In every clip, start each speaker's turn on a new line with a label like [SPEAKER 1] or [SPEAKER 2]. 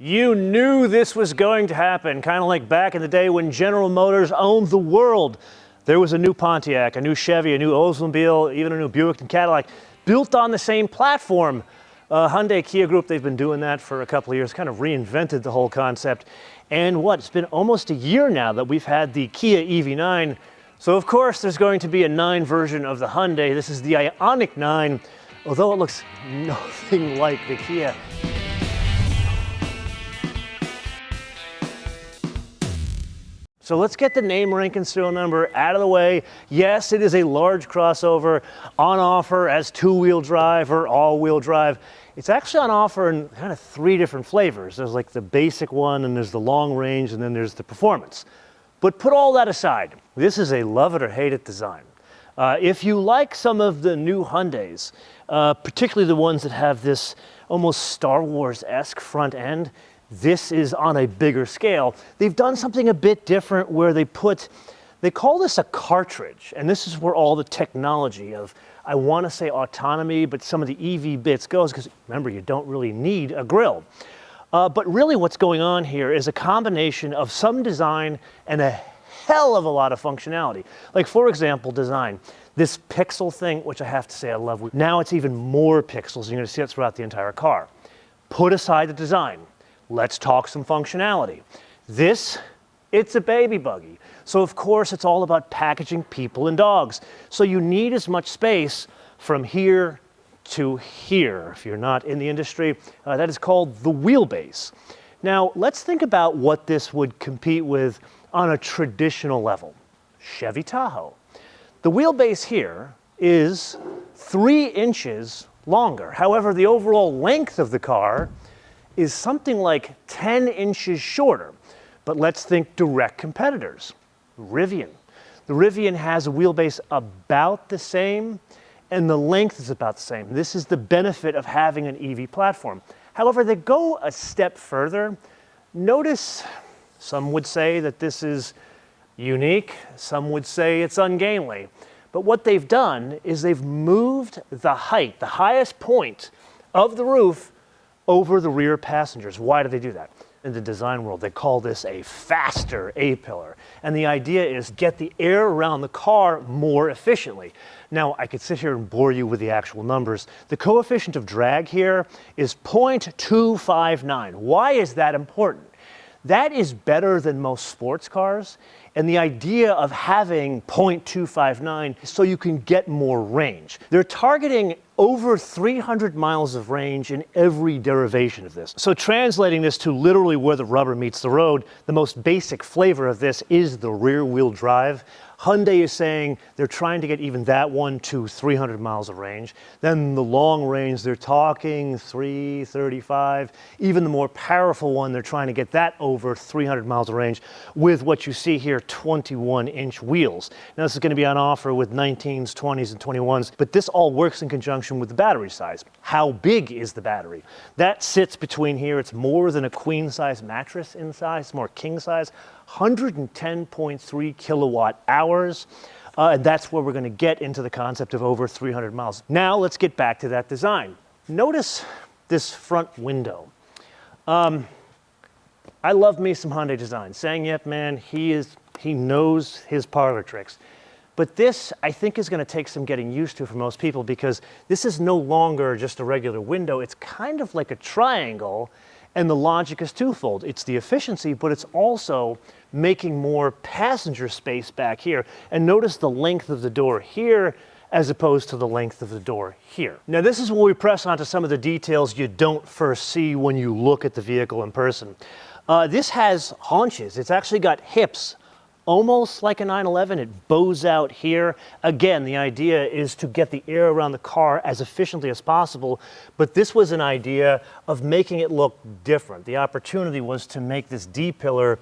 [SPEAKER 1] You knew this was going to happen, kind of like back in the day when General Motors owned the world. There was a new Pontiac, a new Chevy, a new Oldsmobile, even a new Buick and Cadillac, built on the same platform. Hyundai Kia Group, they've been doing that for a couple of years, kind of reinvented the whole concept. And what, it's been almost a year now that we've had the Kia EV9. So of course there's going to be a 9 version of the Hyundai. This is the IONIQ 9, although it looks nothing like the Kia. So let's get the name, rank, and serial number out of the way. Yes, it is a large crossover on offer as 2-wheel drive or all-wheel drive. It's actually on offer in kind of 3 different flavors. There's like the basic one, and there's the long range, and then there's the performance. But put all that aside, this is a love it or hate it design. If you like some of the new Hyundais, particularly the ones that have this almost Star Wars-esque front end, this is on a bigger scale. They've done something a bit different where they call this a cartridge, and this is where all the technology of, I want to say autonomy, but some of the EV bits goes, because remember, you don't really need a grille. But really what's going on here is a combination of some design and a hell of a lot of functionality. Like, for example, design. This pixel thing, which I have to say I love, now it's even more pixels. You're going to see it throughout the entire car. Put aside the design. Let's talk some functionality. It's a baby buggy. So of course it's all about packaging people and dogs. So you need as much space from here to here. If you're not in the industry, that is called the wheelbase. Now let's think about what this would compete with on a traditional level. Chevy Tahoe. The wheelbase here is 3 inches longer. However, the overall length of the car is something like 10 inches shorter. But let's think direct competitors. Rivian. The Rivian has a wheelbase about the same, and the length is about the same. This is the benefit of having an EV platform. However, they go a step further. Notice, some would say that this is unique, some would say it's ungainly. But what they've done is they've moved the height, the highest point of the roof, over the rear passengers. Why do they do that? In the design world, they call this a faster A-pillar. And the idea is get the air around the car more efficiently. Now, I could sit here and bore you with the actual numbers. The coefficient of drag here is 0.259. Why is that important? That is better than most sports cars. And the idea of having 0.259 so you can get more range. They're targeting over 300 miles of range in every derivation of this. So translating this to literally where the rubber meets the road, the most basic flavor of this is the rear-wheel drive. Hyundai is saying they're trying to get even that one to 300 miles of range. Then the long range, they're talking 335. Even the more powerful one, they're trying to get that over 300 miles of range with what you see here, 21-inch wheels. Now this is going to be on offer with 19s, 20s, and 21s, but this all works in conjunction with the battery size. How big is the battery? That sits between here. It's more than a queen-size mattress in size, it's more king-size. 110.3 kilowatt hours. And that's where we're going to get into the concept of over 300 miles. Now let's get back to that design. Notice this front window. I love me some Hyundai design. Sang-Yep, man, he knows his parlor tricks. But this, I think, is going to take some getting used to for most people, because this is no longer just a regular window. It's kind of like a triangle. And the logic is twofold. It's the efficiency, but it's also making more passenger space back here. And notice the length of the door here as opposed to the length of the door here. Now this is where we press onto some of the details you don't first see when you look at the vehicle in person. This has haunches. It's actually got hips. Almost like a 911, it bows out here. Again, the idea is to get the air around the car as efficiently as possible, but this was an idea of making it look different. The opportunity was to make this D-pillar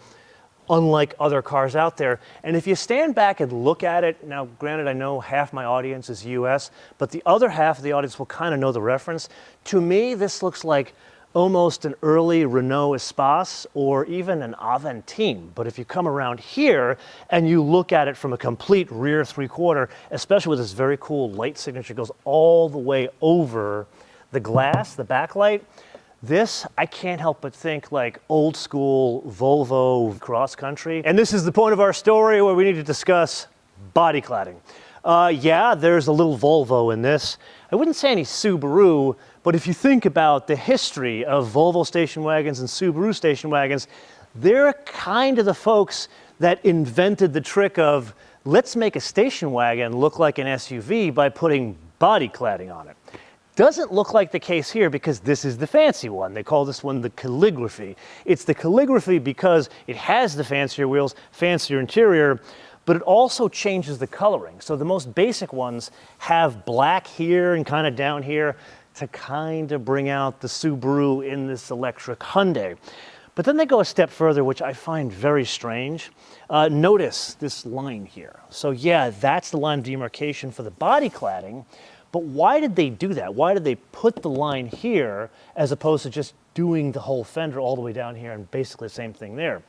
[SPEAKER 1] unlike other cars out there. And if you stand back and look at it, now granted I know half my audience is US, but the other half of the audience will kind of know the reference. To me, this looks like almost an early Renault Espace or even an Aventine. But if you come around here and you look at it from a complete rear 3/4, especially with this very cool light signature, goes all the way over the glass, the backlight, This, I can't help but think like old school Volvo cross country. And this is the point of our story where we need to discuss body cladding. Yeah, there's a little Volvo in this. I wouldn't say any Subaru, but if you think about the history of Volvo station wagons and Subaru station wagons, they're kind of the folks that invented the trick of let's make a station wagon look like an SUV by putting body cladding on it. Doesn't look like the case here because this is the fancy one. They call this one the calligraphy. It's the calligraphy because it has the fancier wheels, fancier interior, but it also changes the coloring. So the most basic ones have black here and kind of down here to kind of bring out the Subaru in this electric Hyundai. But then they go a step further, which I find very strange. Notice this line here. So yeah, that's the line of demarcation for the body cladding. But why did they do that? Why did they put the line here as opposed to just doing the whole fender all the way down here and basically the same thing there?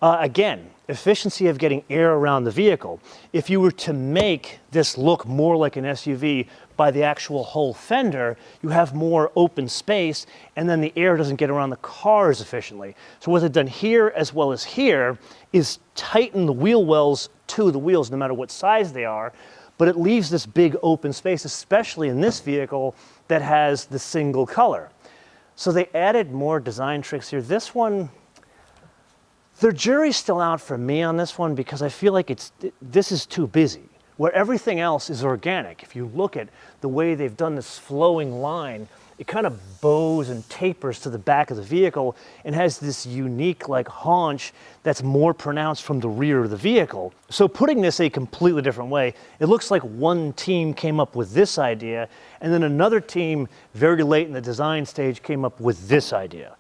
[SPEAKER 1] Again, efficiency of getting air around the vehicle. If you were to make this look more like an SUV by the actual whole fender, you have more open space and then the air doesn't get around the car as efficiently. So what they've done here as well as here is tighten the wheel wells to the wheels no matter what size they are, but it leaves this big open space, especially in this vehicle that has the single color. So they added more design tricks here. This one, the jury's still out for me on this one because I feel like this is too busy, where everything else is organic. If you look at the way they've done this flowing line, it kind of bows and tapers to the back of the vehicle and has this unique like haunch that's more pronounced from the rear of the vehicle. So putting this a completely different way, it looks like one team came up with this idea and then another team very late in the design stage came up with this idea.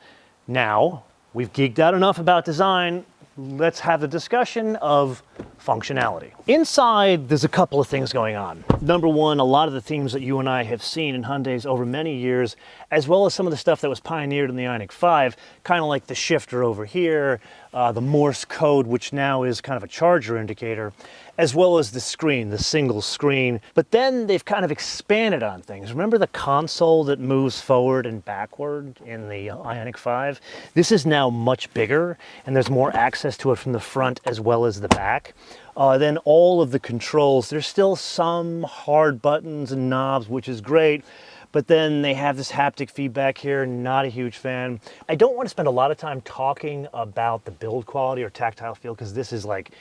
[SPEAKER 1] Now, we've geeked out enough about design. Let's have the discussion of functionality. Inside, there's a couple of things going on. Number one, a lot of the themes that you and I have seen in Hyundais over many years, as well as some of the stuff that was pioneered in the IONIQ 5, kind of like the shifter over here, the Morse code, which now is kind of a charger indicator, as well as the screen, the single screen. But then they've kind of expanded on things. Remember the console that moves forward and backward in the IONIQ 5? This is now much bigger, and there's more access to it from the front as well as the back. Then all of the controls, there's still some hard buttons and knobs, which is great, but then they have this haptic feedback here, not a huge fan. I don't want to spend a lot of time talking about the build quality or tactile feel, because this is like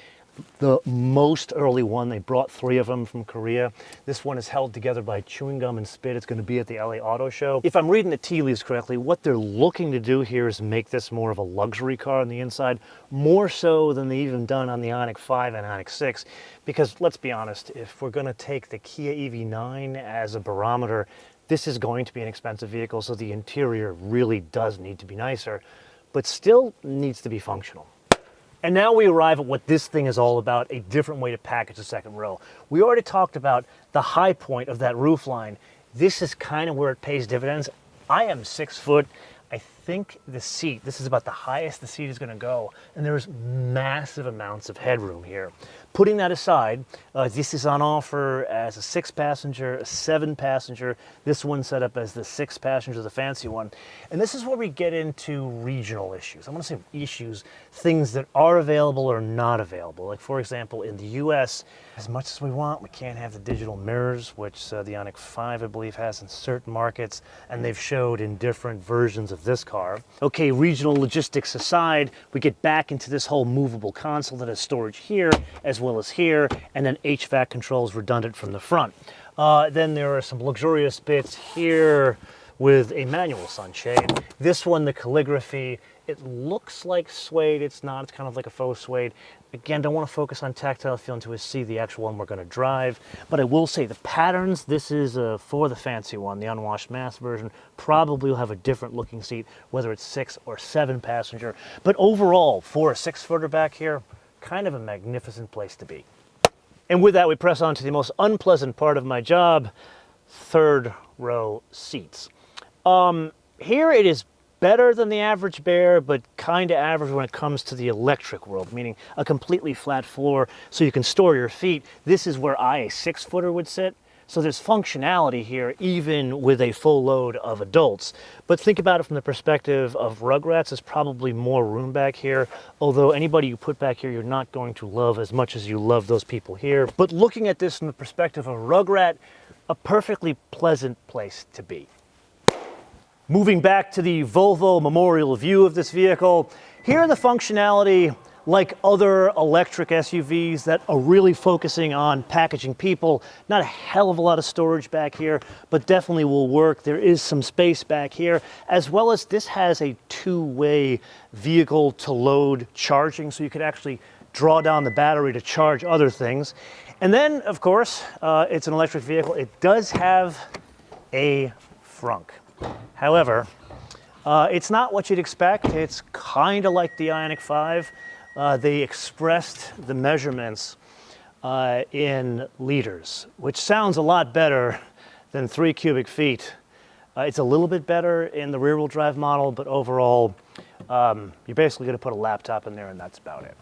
[SPEAKER 1] the most early one. They brought 3 of them from Korea. This one is held together by chewing gum and spit. It's going to be at the LA Auto Show. If I'm reading the tea leaves correctly, what they're looking to do here is make this more of a luxury car on the inside, more so than they've even done on the IONIQ 5 and IONIQ 6. Because let's be honest, if we're going to take the Kia EV9 as a barometer, this is going to be an expensive vehicle, so the interior really does need to be nicer, but still needs to be functional. And now we arrive at what this thing is all about, a different way to package the second row. We already talked about the high point of that roof line. This is kind of where it pays dividends. I am 6 foot. I think the seat, this is about the highest the seat is going to go, and there's massive amounts of headroom here. Putting that aside, this is on offer as a 6-passenger, a 7-passenger. This one's set up as the 6-passenger, the fancy one. And this is where we get into regional issues. I want to say issues, things that are available or not available. Like, for example, in the US, as much as we want, we can't have the digital mirrors, which the IONIQ 5, I believe, has in certain markets, and they've showed in different versions of this car. Okay, regional logistics aside, we get back into this whole movable console that has storage here, as well as here, and then HVAC controls redundant from the front. Then there are some luxurious bits here with a manual sunshade. This one, the calligraphy, it looks like suede. It's not. It's kind of like a faux suede. Again, don't want to focus on tactile feel until we see the actual one we're going to drive. But I will say the patterns, this is for the fancy one, the unwashed mass version, probably will have a different looking seat, whether it's 6 or 7 passenger. But overall, for a 6-footer back here, kind of a magnificent place to be. And with that, we press on to the most unpleasant part of my job, third row seats. Here it is better than the average Bear, but kind of average when it comes to the electric world, meaning a completely flat floor so you can store your feet. This is where a 6-footer would sit. So there's functionality here, even with a full load of adults. But think about it from the perspective of Rugrats. There's probably more room back here, although anybody you put back here, you're not going to love as much as you love those people here. But looking at this from the perspective of Rugrat, a perfectly pleasant place to be. Moving back to the Volvo memorial view of this vehicle, here the functionality, like other electric SUVs that are really focusing on packaging people. Not a hell of a lot of storage back here, but definitely will work. There is some space back here, as well as this has a two-way vehicle to load charging, so you could actually draw down the battery to charge other things. And then, of course, it's an electric vehicle. It does have a frunk. However, it's not what you'd expect. It's kind of like the IONIQ 5. They expressed the measurements in liters, which sounds a lot better than 3 cubic feet. It's a little bit better in the rear-wheel drive model, but overall, you're basically going to put a laptop in there and that's about it.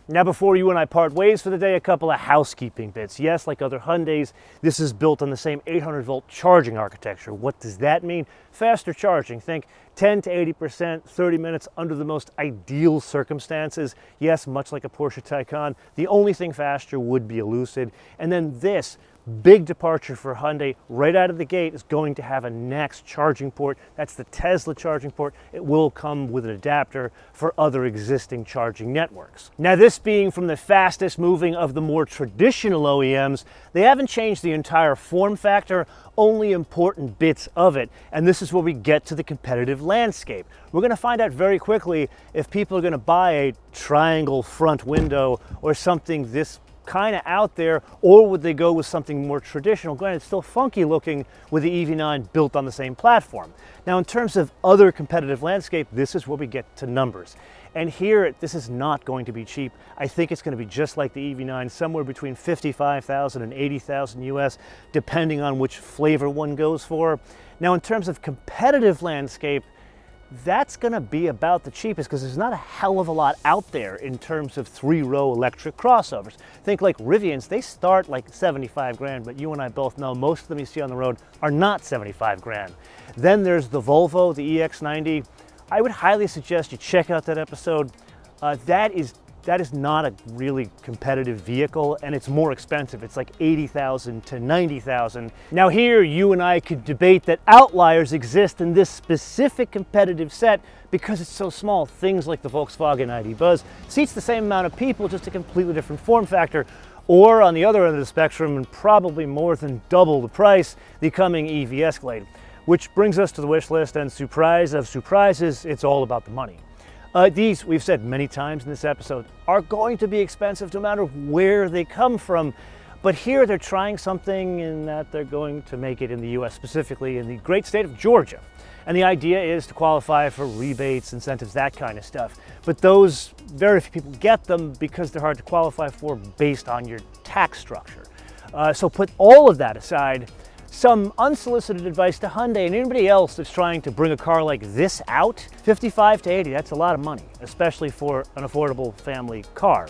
[SPEAKER 1] Now, before you and I part ways for the day, a couple of housekeeping bits. Yes, like other Hyundais, this is built on the same 800-volt charging architecture. What does that mean? Faster charging. Think 10 to 80%, 30 minutes under the most ideal circumstances. Yes, much like a Porsche Taycan, the only thing faster would be a Lucid. And then this big departure for Hyundai right out of the gate is going to have a next charging port. That's the Tesla charging port. It will come with an adapter for other existing charging networks. Now, this being from the fastest moving of the more traditional OEMs, they haven't changed the entire form factor, only important bits of it. And this is where we get to the competitive landscape. We're going to find out very quickly if people are going to buy a triangle front window or something this kind of out there, or would they go with something more traditional? Granted, it's still funky looking with the EV9 built on the same platform. Now, in terms of other competitive landscape, this is where we get to numbers. And here, this is not going to be cheap. I think it's going to be just like the EV9, somewhere between $55,000 and $80,000 US, depending on which flavor one goes for. Now, in terms of competitive landscape, that's going to be about the cheapest because there's not a hell of a lot out there in terms of 3-row electric crossovers. Think like Rivians, they start like 75 grand, but you and I both know most of them you see on the road are not 75 grand. Then there's the Volvo, the EX90. I would highly suggest you check out that episode. That is not a really competitive vehicle, and it's more expensive. It's like $80,000 to $90,000. Now here, you and I could debate that outliers exist in this specific competitive set because it's so small. Things like the Volkswagen ID.Buzz seats the same amount of people, just a completely different form factor. Or on the other end of the spectrum, and probably more than double the price, the coming EV Escalade. Which brings us to the wish list, and surprise of surprises, it's all about the money. These, we've said many times in this episode, are going to be expensive no matter where they come from. But here they're trying something in that they're going to make it in the US, specifically in the great state of Georgia. And the idea is to qualify for rebates, incentives, that kind of stuff. But those, very few people get them because they're hard to qualify for based on your tax structure. So put all of that aside, some unsolicited advice to Hyundai and anybody else that's trying to bring a car like this out. 55 to 80, that's a lot of money, especially for an affordable family car.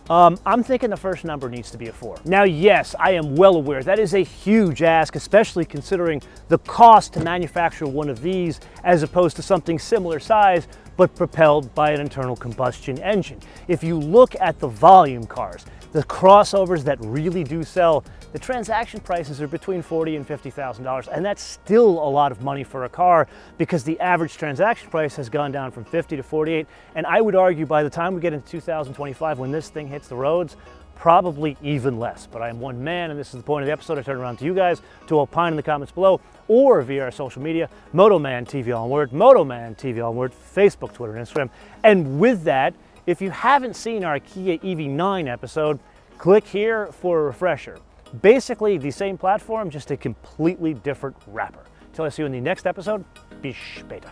[SPEAKER 1] I'm thinking the first number needs to be a 4. Now, yes, I am well aware that is a huge ask, especially considering the cost to manufacture one of these as opposed to something similar size, but propelled by an internal combustion engine. If you look at the volume cars, the crossovers that really do sell, the transaction prices are between $40,000 and $50,000, and that's still a lot of money for a car because the average transaction price has gone down from 50 to 48, and I would argue by the time we get into 2025, when this thing hits the roads, probably even less. But I am one man, and this is the point of the episode. I turn around to you guys to opine in the comments below or via our social media, MotoMan TV all one word, MotoMan TV all one word, Facebook, Twitter, and Instagram. And with that, if you haven't seen our Kia EV9 episode, click here for a refresher. Basically the same platform, just a completely different wrapper. Till I see you in the next episode, bis später.